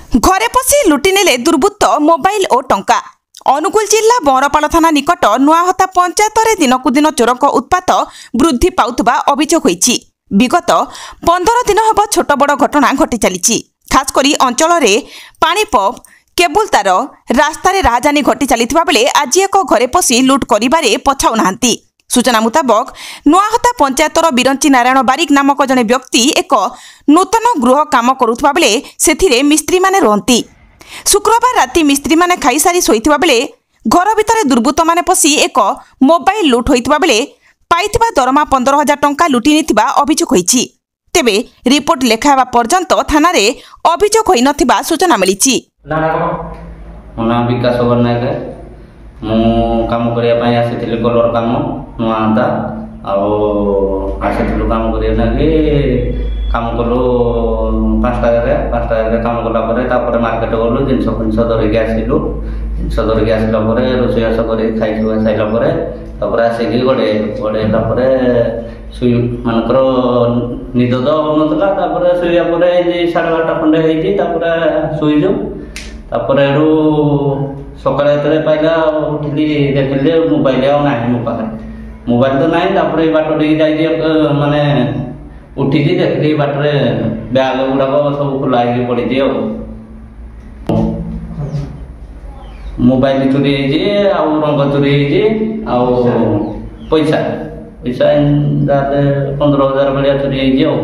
घरे पशि लुटि नेले दुर्बृत्त मोबाइल और टंका। अनुगुल जिला बरपाल थाना निकट नुआहता पंचायत रे दिनकु दिन चोरक उत्पात वृद्धि पाउथबा अभियोग होईछि। विगत 15 दिन हब छोट बड़ घटना घटी चलीछि। खास करी अंचल रे पानी पप केबुल तार रास्ता रे राहजानी घटी चलीथिबा बेले आज एक घरे पशि लुट करिबारे पछाउ नाहंती। सूचना मुताबक नुआहता पंचायतर बिरंची नारायण बारिक नामक जने व्यक्ति एक नूतन गृह काम करुथबा बेले सेथिरे मिस्त्री माने रहंती। शुक्रवार राति मिस्त्री माने खाई सारी सोइथिबा बेले घर भितरे दुर्बृत्त माने पसी एक मोबाइल लुट होइथिबा बेले पाइथिबा दरमा 15,000 टंका लुटि निथिबा अभियोग होईछि। तेबे रिपोर्ट लेखाबा पर्यंत थाना रे अभियोग होई नथिबा सूचना मिलिछि। मोना विकास वर्णाके मु काम करिया पई आसीथिले कलर काम नुआता आसीथिलु काम करिया लागे काम कलु 5टा रे काम कला परे तापरे मार्केट गलु जिनस धरिक आसिलु धरिक आसला परे रोषेबास कर खाई साइला परे तापरे आसिकी गड़े तापरे सुई मानकर निद तो होनतला तापरे सुइया परे 12:30 खंडे हेइछि तापरे सुइलु तापरे सकाଳେ ଯେତେବେଳେ ପାଇଲା ଉଠିଲି ଦେଖିଲି ମୋବାଇଲ ଆଉ ନାହିଁ ମୋ ପାଖରେ ମୋବାଇଲ ତ ନାହିଁ। ତାପରେ ବାଟ ଦେଇକି ଯାଇକି ମାନେ ଉଠିକି ଦେଖିଲି ବାଟରେ ବ୍ୟାଗ ଗୁଡ଼ାକ ସବୁ ଖୋଲା ହେଇକି ପଡ଼ିଛି। ଆଉ ମୋବାଇଲ ଚୋରି ହେଇଛି, ଆଉ ରଙ୍ଗ ଚୋରି ହେଇଛି, ଆଉ ପଇସା 15,000 ଭଳିଆ ଚୋରି ହେଇଛି। ଆଉ